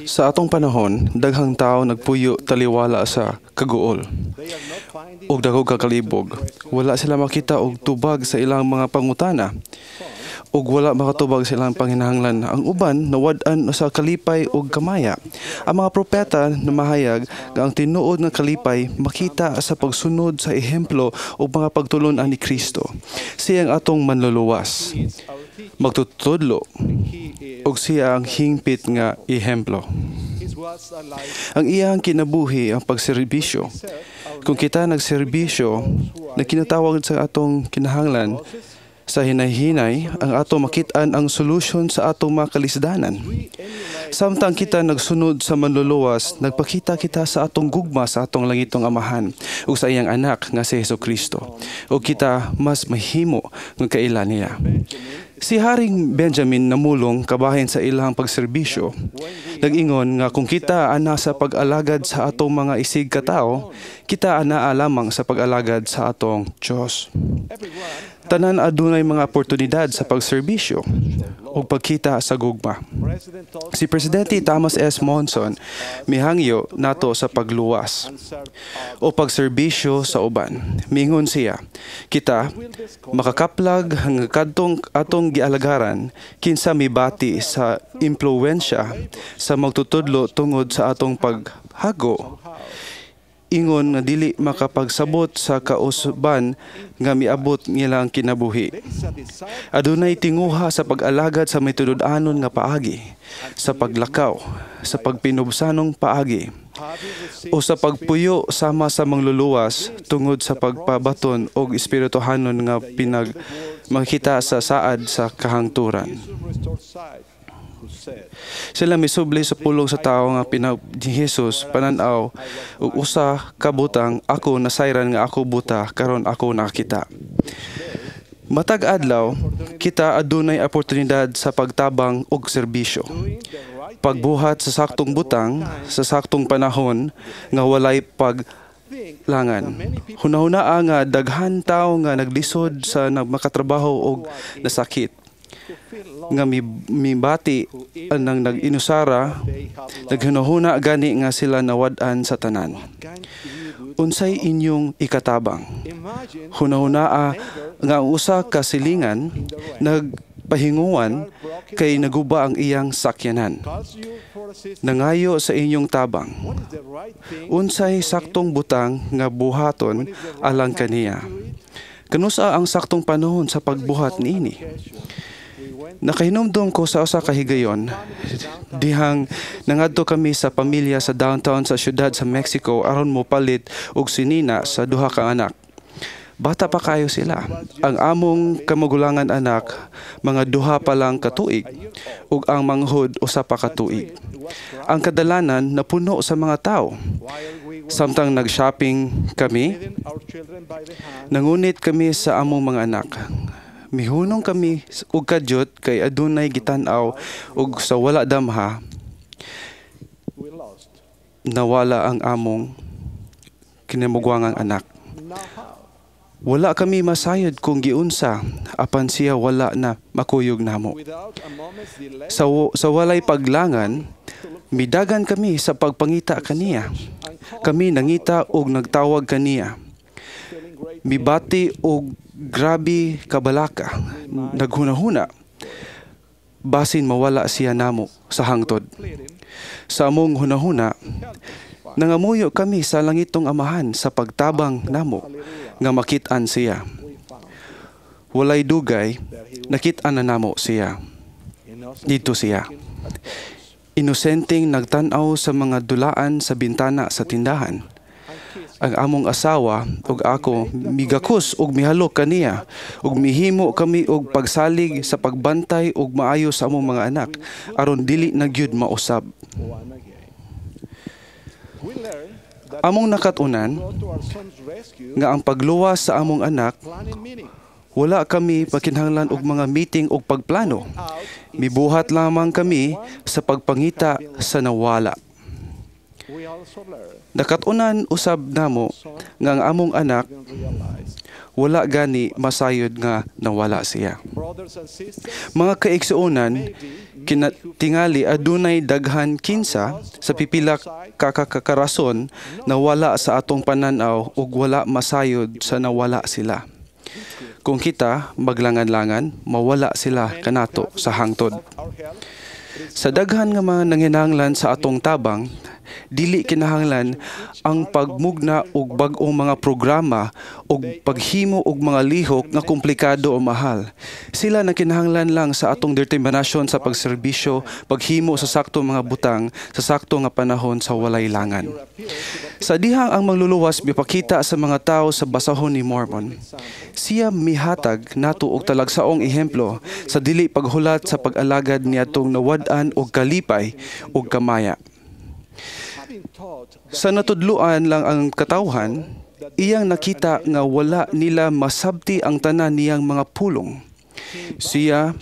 Sa atong panahon, daghang tao nagpuyo taliwala sa kaguol ug dagog kakalibog. Wala sila makita og tubag sa ilang mga pangutana ug wala makatubag sa ilang panginahanglan. Ang uban nawad-an sa kalipay ug kamaya. Ang mga propeta namahayag nga ang tinuod nga kalipay makita sa pagsunod sa ehemplo ug mga pagtulon-an ni Kristo. Siya ang atong manluluwas, magtutudlo ug siya ang hingpit nga ehemplo. Ang iyang kinabuhi ang pagserbisyo. Kung kita nagserbisyo, nagkinatawag sa atong kinahanglan sa hinay-hinay, ang ato makit-an ang solusyon sa atong mga kalisdanan. Samtang kita nagsunod sa manluluwas, nagpakita kita sa atong gugma sa atong langitong Amahan ug sa iyang anak nga si Hesukristo. Ug kita mas mahimo ng kaila niya. Si Haring Benjamin namulong kabahin sa ilang pagserbisyo. Nag-ingon nga kung kita ana sa pag-alagad sa atong mga isig katao, kita ana lamang sa pag-alagad sa atong Dios. Tanan adunay mga oportunidad sa pagserbisyo o pagkita sa gugma. Si Presidente Thomas S. Monson mihangyo nato sa pagluwas o pagserbisyo sa uban. Mingon siya, kita makakaplag hanggang kadtong atong gialagaran kinsa mibati sa impluwensya sa magtutudlo tungod sa atong paghago. Ingon nga dili makapagsabot sa kausuban nga miabot nilang kinabuhi. Adunay tinguha sa pag-alagad sa mitunud-anon nga paagi, sa paglakaw, sa pagpinubsanong paagi, o sa pagpuyo sama sa mangluluwas tungod sa pagpabaton o espirituhanon nga makita sa saad sa kahangturan. Sila misubli sa pulong sa tao nga ni Jesus pananaw ug usa ka butang ako nasayran nga ako buta karon ako nakakita. Matag adlaw kita adunay oportunidad sa pagtabang og serbisyo. Pagbuhat sa saktong butang sa saktong panahon nga walay paglangan. Hunahunaa nga daghan tawo nga naglisod sa makatrabaho og nasakit nga mibati anang nag-inusara, naghunahuna gani nga sila nawad-an sa tanan. Unsay inyong ikatabang? Hunahunaa nga ang usa ka silingan nagpahinguan kay naguba ang iyang sakyanan. Nangayo sa inyong tabang. Unsay saktong butang nga buhaton alang kaniya? Kanusa ang saktong panahon sa pagbuhat niini? Nakahinumdum ko sa usa ka higayon dihang nangadto kami sa pamilya sa downtown sa syudad sa Mexico aron mopalit og sinina sa duha ka anak. Bata pa kayo sila. Ang among kamagulangan anak mga duha pa lang ka tuig ug ang manghod usa pa ka tuig. Ang kadalanan napuno sa mga tao. Samtang nag-shopping kami, nangunit kami sa among mga anak. Mihunong kami og kadyot kay adunay gitan-aw ug sa wala damha nawala ang among kinamugwangang anak. Wala kami masayod kung giunsa apan siya wala na makuyog namo. Sa walay paglangan, midagan kami sa pagpangita kaniya. Kami nangita og nagtawag kaniya. Mibati og grabe kabalaka, naghunahuna, basin mawala siya namo sa hangtod. Sa among hunahuna, nangamuyo kami sa langitong Amahan sa pagtabang namo, nga makit-an siya. Walay dugay, nakit-an na namo siya. Dito siya. Inosenteng nagtan-aw sa mga dulaan sa bintana sa tindahan. Ang among asawa ug ako migakos ug mihalok kaniya ug mihimo kami og pagsalig sa pagbantay ug maayo sa among mga anak aron dili na gyud mausab. Among nakatunan nga ang pagluwas sa among anak wala kami makinahanglan og mga meeting og pagplano. Mibuhat lamang kami sa pagpangita sa nawala. Nakatunan usab namo nga ang among anak wala gani masayod nga nawala siya. Mga kaigsuonan, tingali adunay daghan kinsa sa pipila kakarason na wala sa atong pananaw ug wala masayod sa nawala sila. Kung kita maglangan-langan, mawala sila kanato sa hangtod. Sa daghan nga mga nanginahanglan sa atong tabang, dili kinahanglan ang pagmugna og bag-ong mga programa og paghimo og mga lihok nga komplikado o mahal. Sila na kinahanglan lang sa atong determinasyon sa pagserbisyo, paghimo sa saktong mga butang sa sakto nga panahon sa walay langan. Sa dihang ang mangluluwas mipakita sa mga tao sa basahon ni Mormon, siya mihatag nato og talagsaong ehemplo sa dili paghulat sa pag-alagad niadtong nawad-an og kalipay og kamaya. Sa natudluan lang ang katawhan, iyang nakita nga wala nila masabti ang tanan niyang mga pulong. Siya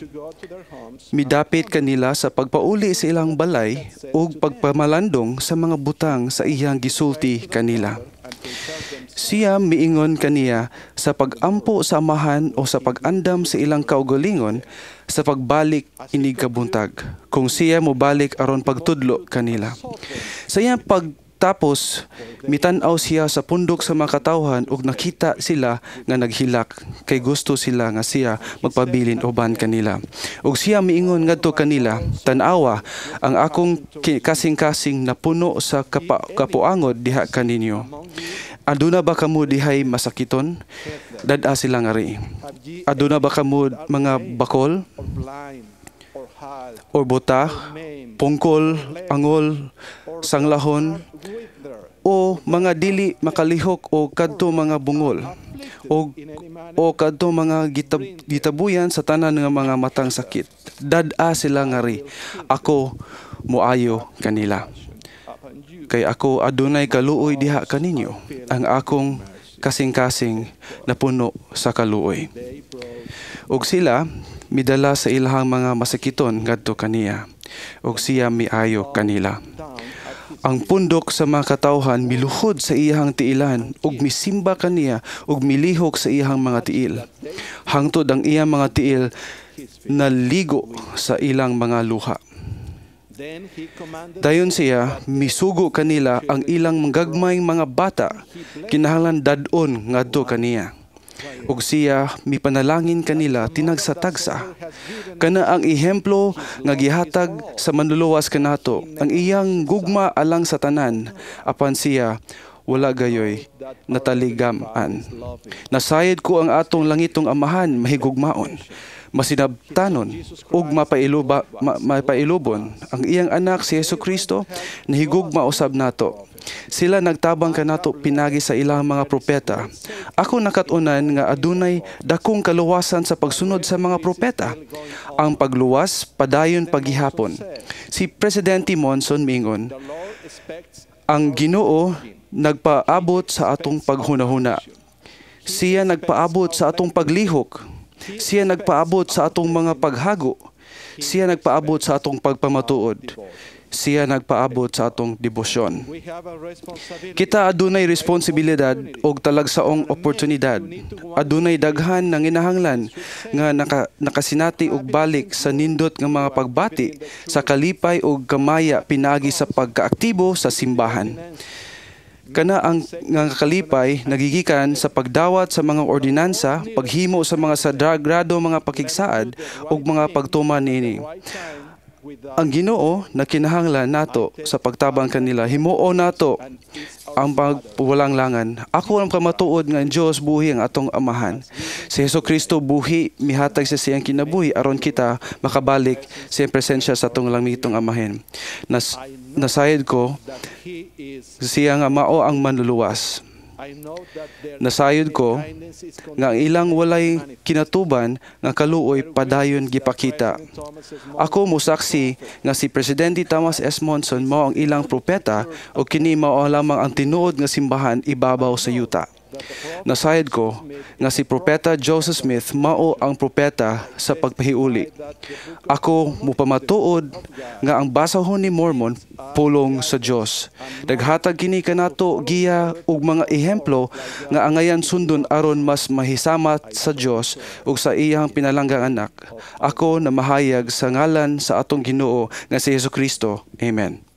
midapit kanila sa pagpauli sa ilang balay ug pagpamalandong sa mga butang sa iyang gisulti kanila. Siya miingon kaniya sa pagampo sa amahan o sa pag-andam sa ilang kaugalingon sa pagbalik inig kabuntag kung siya mobalik aron pagtudlo kanila. Sa iyang pagtapos, mitan-aw siya sa pundok sa mga katawhan ug nakita sila nga naghilak kay gusto sila nga siya magpabilin uban kanila. Ug siya miingon ngadto kanila, tan-awa ang akong kasing-kasing na puno sa kapuangod diha kaninyo. Aduna ba kamo dihay masakiton? Dad-a sila nga ri. Aduna ba kamo mga bakol? O buta, pungkol, angol, sanglahon, o mga dili makalihok o kadto mga bungol, o kadto mga gitabuyan sa tanan nga mga matang sakit. Dad-a sila nga ri. Ako moayo kanila. Kay ako adunay kaluoy diha kaninyo, ang akong kasing-kasing na puno sa kaluoy. Ug sila midala sa ilahang mga masakiton ngadto kaniya, ug siya miayo kanila. Ang pundok sa mga katawhan miluhod sa iyang tiilan ug misimba kaniya ug milihok sa iyang mga tiil. Hangtod ang iyang mga tiil naligo sa ilang mga luha. Dayon siya, misugo kanila ang ilang manggagmayng mga bata, kinahanglan dadon ngadto kaniya. Ug siya mipanalangin kanila tinagsa-tagsa. Kana ang ehemplo nga gihatag sa manluluwas kanato, ang iyang gugma alang sa tanan, apan siya wala gayoy nataligaman. Nasayad ko ang atong langitong amahan mahigugmaon, masinabtanon ug mapailubon ang iyang anak si Jesucristo na higugma usab nato. Sila nagtabang kanato pinagi sa ilang mga propeta. Ako nakatunan nga adunay dakong kaluwasan sa pagsunod sa mga propeta. Ang pagluwas padayon paghihapon. Si Presidente Monson mingon, ang Ginoo nagpaabot sa atong paghunahuna. Siya nagpaabot sa atong paglihok. Siya nagpaabot sa atong mga paghago. Siya nagpaabot sa atong pagpamatuod. Siya nagpaabot sa atong debosyon. Kita adunay responsibilidad o talagsaong oportunidad. Adunay daghan ng inahanglan nga nakasinati og balik sa nindot nga mga pagbati sa kalipay o kamaya pinagi sa pagkaaktibo sa simbahan. Kana ang nga kalipay nagigikan sa pagdawat sa mga ordinansa, paghimo sa mga sagrado mga pakigsaad ug mga pagtuman niini. Ang Ginoo na kinahanglan nato sa pagtabang kanila, himuo nato ang pagwalanglangan. Ako ang kamatuod nga ang Dios buhi ang atong amahan. Si Jesucristo buhi, mihatag sa siyang kinabuhi aron kita makabalik sa presensya sa atong langitong amahin. Nasayad ko siya nga mao ang manluluwas. Nasayod ko nga ang ilang walay kinatuban nga kaluoy padayon gipakita. Ako mosaksi nga si Presidente Thomas S. Monson mao ang ilang propeta o kini mao lamang ang tinuod nga simbahan ibabaw sa yuta. Nasayad ko nga si Propeta Joseph Smith mao ang propeta sa pagpahiuli. Ako mupamatuod nga ang basahon ni Mormon pulong sa Dios. Naghatag kini kanato giya ug mga ehemplo nga angayan sundon aron mas mahisamat sa Dios ug sa iyang pinalanggang anak. Ako na mahayag sa ngalan sa atong Ginoo nga si Hesukristo. Amen.